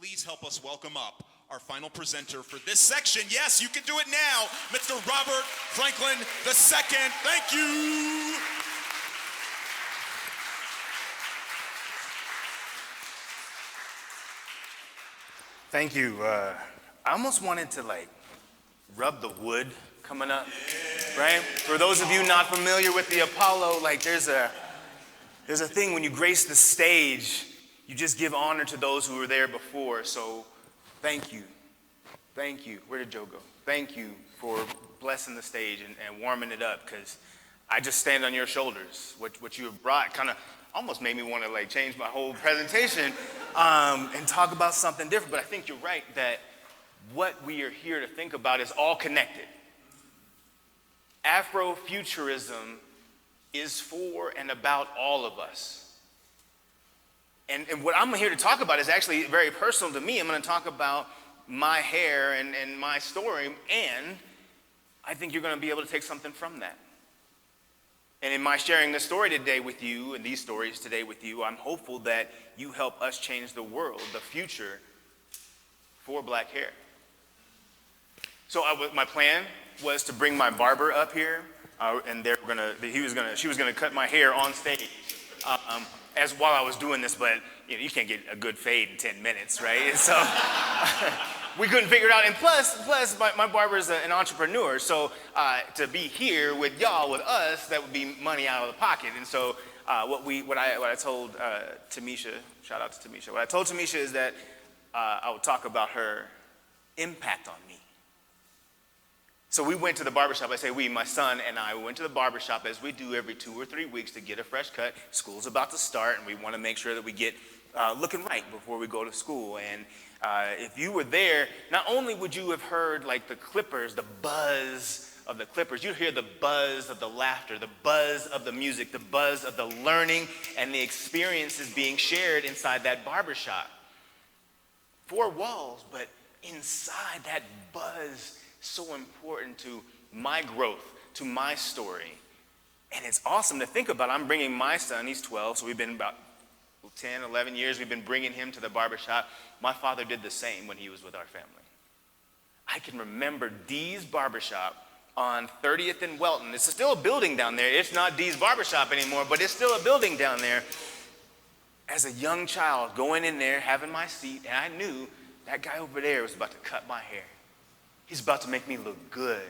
please help us welcome up our final presenter for this section. Yes, you can do it now, Mr. Robert Franklin II. Thank you. Thank you. I almost wanted to rub the wood coming up, right? For those of you not familiar with the Apollo, there's a thing when you grace the stage, you just give honor to those who were there before. So thank you. Thank you. Where did Joe go? Thank you for blessing the stage and warming it up, because I just stand on your shoulders. What you have brought kind of almost made me want to change my whole presentation and talk about something different. But I think you're right that what we are here to think about is all connected. Afrofuturism is for and about all of us. And what I'm here to talk about is actually very personal to me. I'm going to talk about my hair and my story, and I think you're going to be able to take something from that. And in my sharing this story today with you, and these stories today with you, I'm hopeful that you help us change the world, the future for black hair. So my plan was to bring my barber up here, and she was gonna cut my hair on stage as while I was doing this, but you can't get a good fade in 10 minutes, right? And so we couldn't figure it out. And plus my barber is an entrepreneur, so to be here with y'all, with us, that would be money out of the pocket. And so what I told Tamisha, shout out to Tamisha, what I told Tamisha is that I would talk about her impact on me. So we went to the barbershop. I say we, my son and I, went to the barbershop as we do every 2 or 3 weeks to get a fresh cut. School's about to start, and we want to make sure that we get looking right before we go to school. And if you were there, not only would you have heard the clippers, the buzz of the clippers, you'd hear the buzz of the laughter, the buzz of the music, the buzz of the learning and the experiences being shared inside that barbershop. 4 walls, but inside that buzz, so important to my growth, to my story. And it's awesome to think about. I'm bringing my son, he's 12, so we've been about 10, 11 years, we've been bringing him to the barbershop. My father did the same when he was with our family. I can remember Dee's Barbershop on 30th and Welton. It's still a building down there. It's not Dee's Barbershop anymore, but it's still a building down there. As a young child, going in there, having my seat, and I knew that guy over there was about to cut my hair. He's about to make me look good.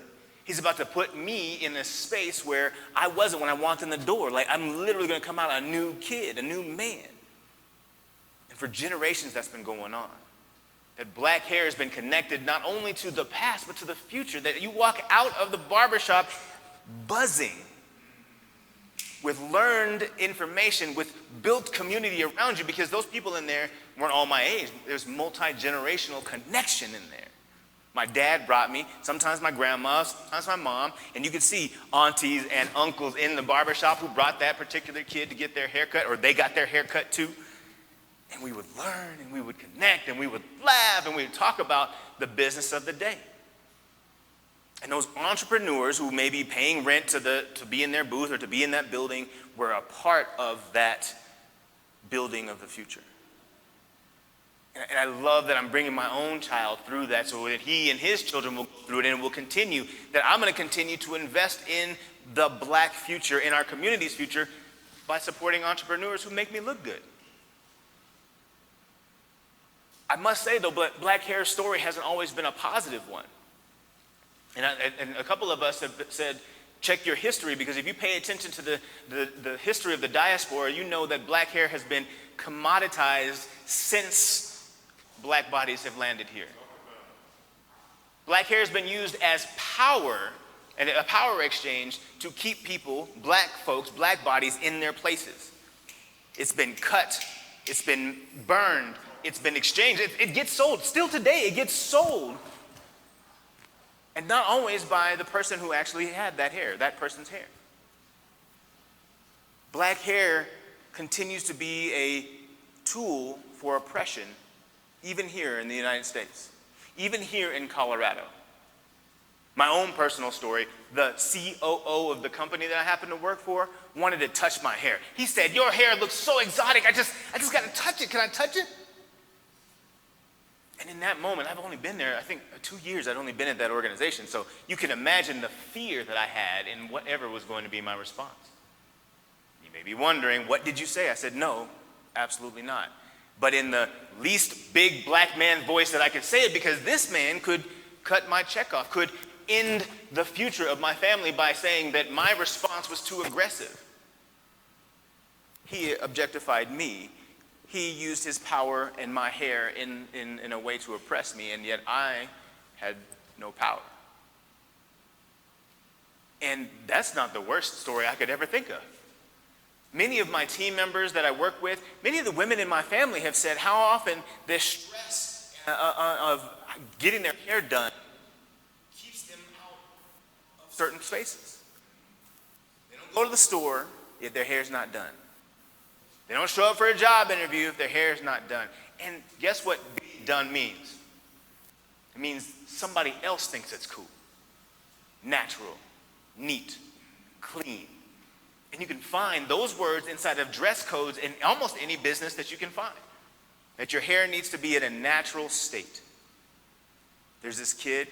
He's about to put me in a space where I wasn't when I walked in the door. I'm literally going to come out a new kid, a new man. And for generations, that's been going on. That black hair has been connected not only to the past, but to the future. That you walk out of the barbershop buzzing with learned information, with built community around you, because those people in there weren't all my age. There's multi-generational connection in there. My dad brought me, sometimes my grandma, sometimes my mom, and you could see aunties and uncles in the barbershop who brought that particular kid to get their haircut, or they got their haircut too. And we would learn, and we would connect, and we would laugh, and we would talk about the business of the day. And those entrepreneurs who may be paying rent to be in their booth or to be in that building were a part of that building of the future. And I love that I'm bringing my own child through that so that he and his children will go through it and will continue, that I'm going to continue to invest in the black future, in our community's future, by supporting entrepreneurs who make me look good. I must say, though, but black hair's story hasn't always been a positive one. And a couple of us have said, check your history, because if you pay attention to the history of the diaspora, you know that black hair has been commoditized since black bodies have landed here. Black hair has been used as power, and a power exchange to keep people, black folks, black bodies in their places. It's been cut, it's been burned, it's been exchanged, it gets sold. Still today, it gets sold. And not always by the person who actually had that hair, that person's hair. Black hair continues to be a tool for oppression, even here in the United States, even here in Colorado. My own personal story, the COO of the company that I happen to work for wanted to touch my hair. He said, "Your hair looks so exotic, I just got to touch it. Can I touch it?" And in that moment, I've only been there, I think 2 years I'd only been at that organization. So you can imagine the fear that I had in whatever was going to be my response. You may be wondering, what did you say? I said, no, absolutely not. But in the least big black man voice that I could say it, because this man could cut my check off, could end the future of my family by saying that my response was too aggressive. He objectified me. He used his power and my hair in a way to oppress me, and yet I had no power. And that's not the worst story I could ever think of. Many of my team members that I work with, many of the women in my family have said how often this stress of getting their hair done keeps them out of certain spaces. They don't go to the store if their hair's not done. They don't show up for a job interview if their hair is not done. And guess what being done means? It means somebody else thinks it's cool, natural, neat, clean. And you can find those words inside of dress codes in almost any business that you can find. That your hair needs to be in a natural state. There's this kid,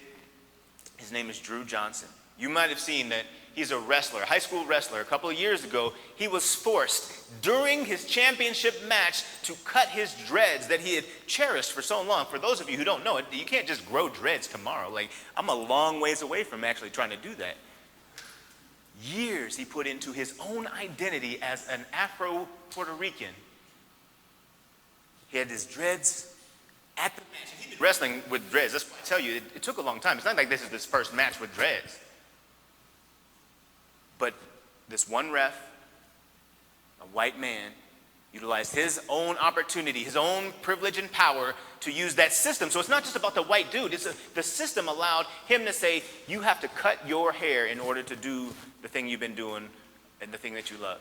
his name is Drew Johnson. You might have seen that he's a wrestler, a high school wrestler. A couple of years ago, he was forced during his championship match to cut his dreads that he had cherished for so long. For those of you who don't know it, you can't just grow dreads tomorrow. Like, I'm a long ways away from actually trying to do that. Years he put into his own identity as an Afro-Puerto Rican. He had his dreads at the match. He'd been wrestling with dreads. That's why I tell you, it took a long time. It's not like this is his first match with dreads. But this one ref, a white man, utilized his own opportunity, his own privilege and power to use that system. So it's not just about the white dude. The system allowed him to say, you have to cut your hair in order to do the thing you've been doing and the thing that you love.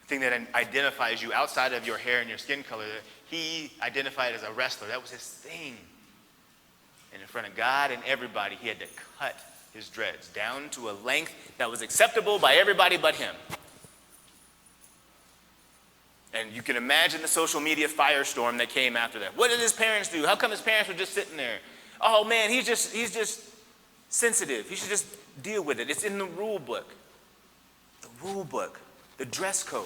The thing that identifies you outside of your hair and your skin color. He identified as a wrestler. That was his thing. And in front of God and everybody, he had to cut his dreads down to a length that was acceptable by everybody but him. And you can imagine the social media firestorm that came after that. What did his parents do? How come his parents were just sitting there? Oh man, he's just sensitive. He should just deal with it. It's in the rule book. The rule book, the dress code.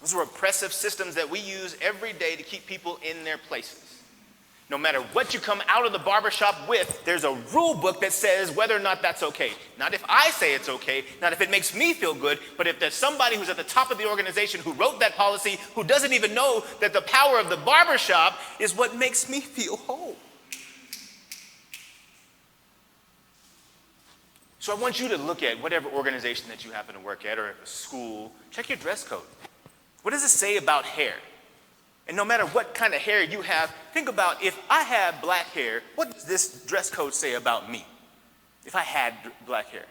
Those are oppressive systems that we use every day to keep people in their places. No matter what you come out of the barbershop with, there's a rule book that says whether or not that's okay. Not if I say it's okay, not if it makes me feel good, but if there's somebody who's at the top of the organization who wrote that policy who doesn't even know that the power of the barbershop is what makes me feel whole. So I want you to look at whatever organization that you happen to work at or a school. Check your dress code. What does it say about hair? And no matter what kind of hair you have, think about if I have black hair, what does this dress code say about me? If I had black hair,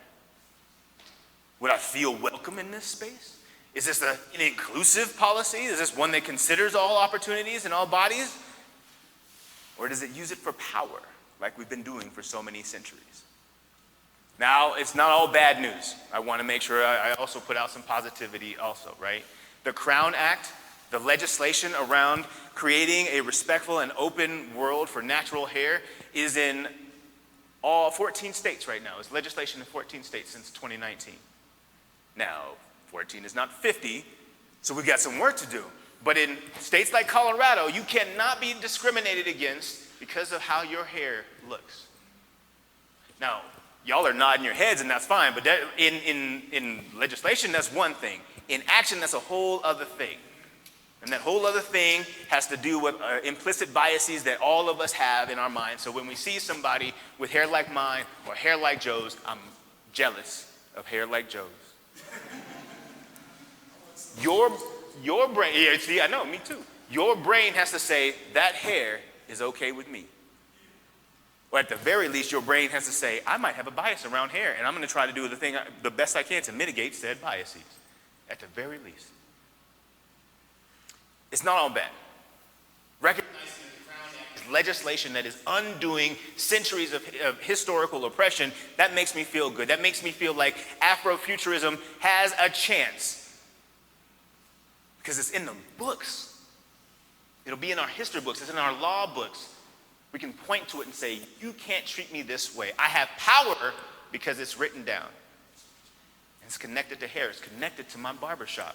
would I feel welcome in this space? Is this an inclusive policy? Is this one that considers all opportunities and all bodies? Or does it use it for power, like we've been doing for so many centuries? Now, it's not all bad news. I want to make sure I also put out some positivity also, right? The Crown Act, the legislation around creating a respectful and open world for natural hair is in all 14 states right now. It's legislation in 14 states since 2019. Now, 14 is not 50, so we've got some work to do. But in states like Colorado, you cannot be discriminated against because of how your hair looks. Now, y'all are nodding your heads and that's fine, but that, in legislation, that's one thing. In action, that's a whole other thing. And that whole other thing has to do with implicit biases that all of us have in our minds. So when we see somebody with hair like mine or hair like Joe's, I'm jealous of hair like Joe's. Your brain, yeah, see, I know, me too. Your brain has to say, that hair is okay with me. Or at the very least, your brain has to say, I might have a bias around hair, and I'm going to try to do the best I can to mitigate said biases. At the very least. It's not all bad. Recognizing the Crown Act is legislation that is undoing centuries of historical oppression, that makes me feel good. That makes me feel like Afrofuturism has a chance. Because it's in the books. It'll be in our history books. It's in our law books. We can point to it and say, you can't treat me this way. I have power because it's written down. And it's connected to hair. It's connected to my barbershop.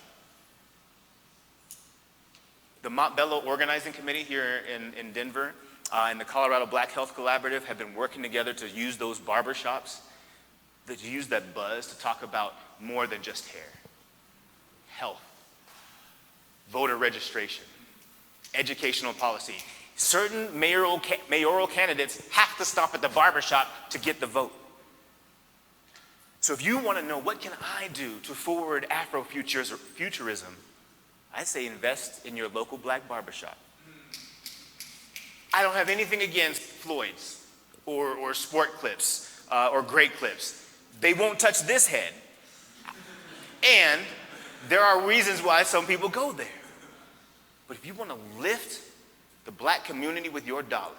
The Montbello Organizing Committee here in Denver and the Colorado Black Health Collaborative have been working together to use those barbershops, to use that buzz to talk about more than just hair. Health, voter registration, educational policy. Certain mayoral candidates have to stop at the barbershop to get the vote. So if you want to know what can I do to forward Afrofuturism, I say invest in your local black barbershop. I don't have anything against Floyd's or Sport Clips or Great Clips. They won't touch this head. And there are reasons why some people go there. But if you want to lift the black community with your dollar,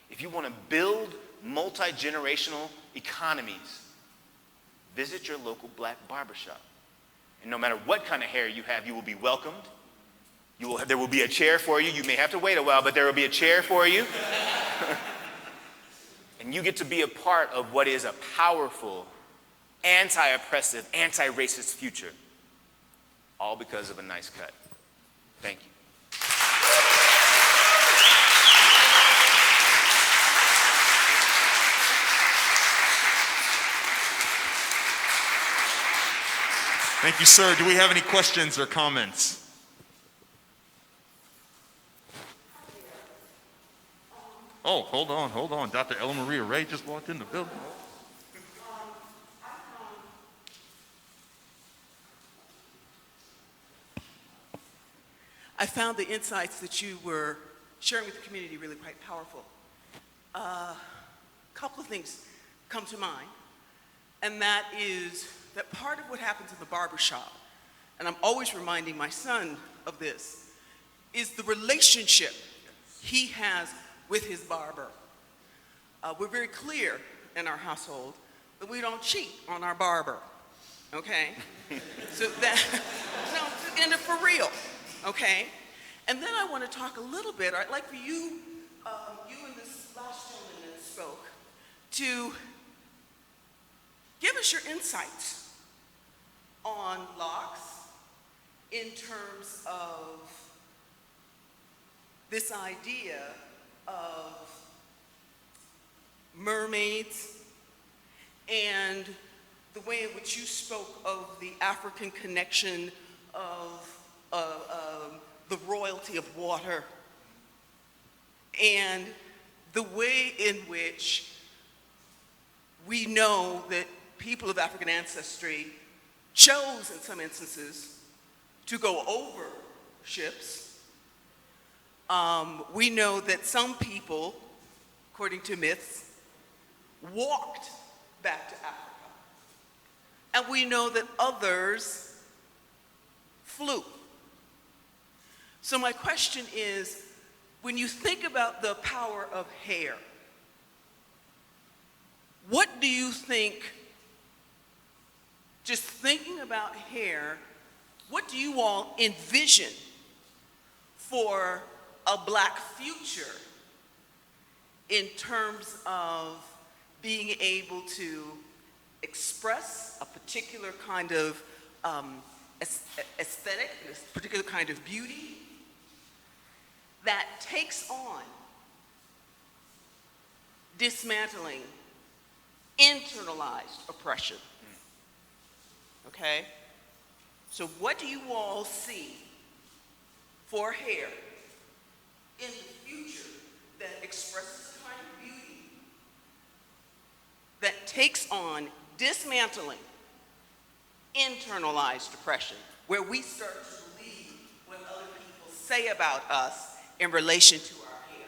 if you want to build multi-generational economies, visit your local black barbershop. And no matter what kind of hair you have, you will be welcomed. There will be a chair for you. You may have to wait a while, but there will be a chair for you. And you get to be a part of what is a powerful, anti-oppressive, anti-racist future. All because of a nice cut. Thank you. Thank you, sir. Do we have any questions or comments? Oh, hold on. Dr. Ella Maria Ray just walked in the building. I found the insights that you were sharing with the community really quite powerful. A couple of things come to mind, and that is that part of what happens in the barbershop, and I'm always reminding my son of this, is the relationship he has with his barber. We're very clear in our household that we don't cheat on our barber, okay? So that, no, and for real, okay? And then I want to talk a little bit, I'd like for you, you and this last gentleman that spoke, to give us your insights on locks in terms of this idea of mermaids and the way in which you spoke of the African connection of the royalty of water and the way in which we know that people of African ancestry chose, in some instances, to go over ships. We know that some people, according to myths, walked back to Africa. And we know that others flew. So my question is, when you think about the power of hair, what do you think, just thinking about hair, what do you all envision for a black future in terms of being able to express a particular kind of aesthetic, this particular kind of beauty that takes on dismantling internalized oppression? Okay? So what do you all see for hair in the future that expresses the kind of beauty that takes on dismantling internalized oppression, where we start to believe what other people say about us in relation to our hair?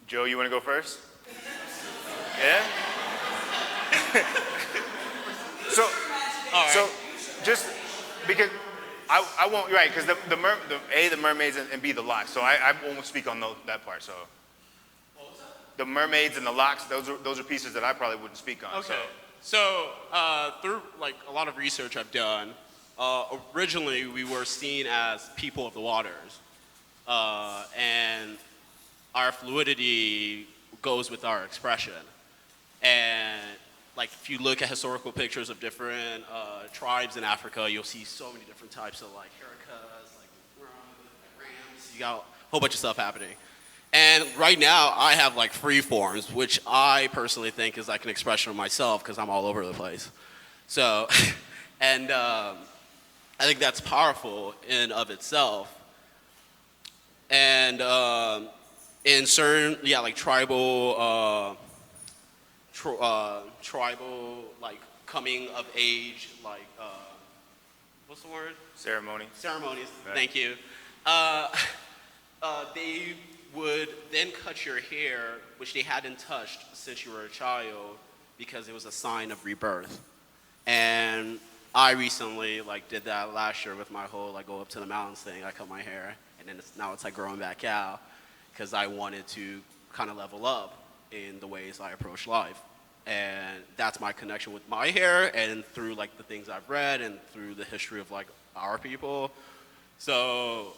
Joe, you want to go first? Yeah? So just because I won't, right, because the mermaids and B, the locks. So I won't speak on that part. So the mermaids and the locks, those are pieces that I probably wouldn't speak on. Okay. So through like a lot of research I've done, originally we were seen as people of the waters. and our fluidity goes with our expression. And like if you look at historical pictures of different tribes in Africa, you'll see so many different types of like haircuts, like rams. You got a whole bunch of stuff happening. And right now, I have like free forms, which I personally think is like an expression of myself because I'm all over the place. So, and I think that's powerful in of itself. And in certain, yeah, like tribal, like coming of age, like, what's the word? Ceremony. Ceremonies, Right. thank you. They would then cut your hair, which they hadn't touched since you were a child, because it was a sign of rebirth. And I recently like did that last year with my whole like go up to the mountains thing. I cut my hair, and then now it's like growing back out, because I wanted to kind of level up in the ways I approach life. And that's my connection with my hair, and through like the things I've read and through the history of like our people. So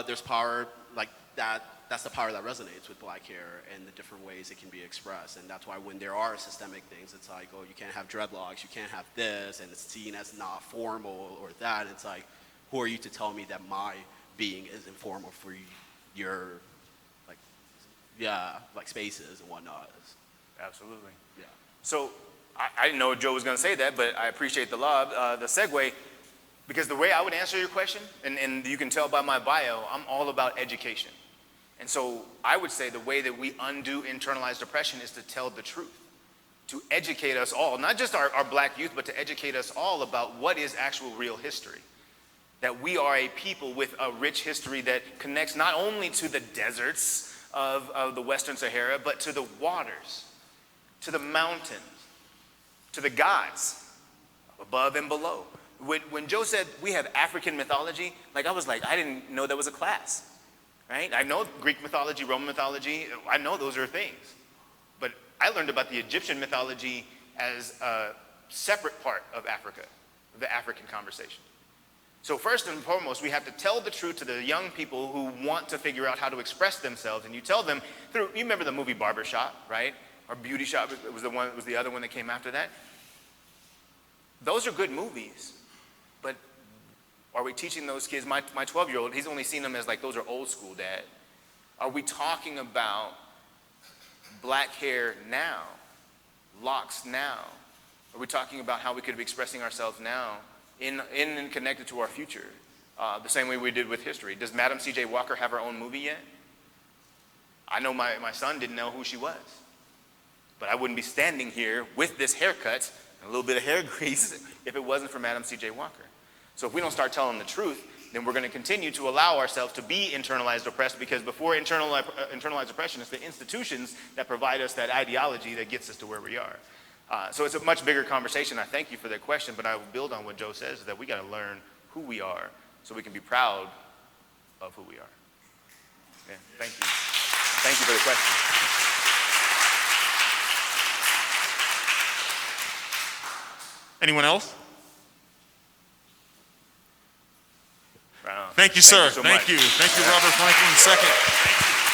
there's power like that. That's the power that resonates with black hair and the different ways it can be expressed. And that's why when there are systemic things, it's like, oh, you can't have dreadlocks, you can't have this, and it's seen as not formal or that. It's like, who are you to tell me that my being is informal for your, like, yeah, like spaces and whatnot? Absolutely. Yeah. So I didn't know Joe was going to say that, but I appreciate the lob, the segue, because the way I would answer your question, and you can tell by my bio, I'm all about education. And so I would say the way that we undo internalized oppression is to tell the truth, to educate us all, not just our black youth, but to educate us all about what is actual real history. That we are a people with a rich history that connects not only to the deserts of the Western Sahara, but to the waters, to the mountains, to the gods above and below. When Joe said we have African mythology, like I was like, I didn't know that was a class, right? I know Greek mythology, Roman mythology, I know those are things. But I learned about the Egyptian mythology as a separate part of Africa, the African conversation. So first and foremost, we have to tell the truth to the young people who want to figure out how to express themselves. And you tell them through, you remember the movie Barbershop, right? Or Beauty Shop was the other one that came after that. Those are good movies, but are we teaching those kids? My 12-year-old, he's only seen them as like, those are old school, Dad. Are we talking about black hair now, locks now? Are we talking about how we could be expressing ourselves now in and connected to our future, the same way we did with history? Does Madam C.J. Walker have her own movie yet? I know my son didn't know who she was, but I wouldn't be standing here with this haircut and a little bit of hair grease if it wasn't for Madam C.J. Walker. So if we don't start telling the truth, then we're going to continue to allow ourselves to be internalized oppressed, because before internalized oppression, it's the institutions that provide us that ideology that gets us to where we are. So it's a much bigger conversation. I thank you for that question, but I will build on what Joe says, that we got to learn who we are so we can be proud of who we are. Yeah, thank you. Thank you for the question. Anyone else? Right on. Thank you, sir. So Thank much. you. Thank you, Robert Franklin II.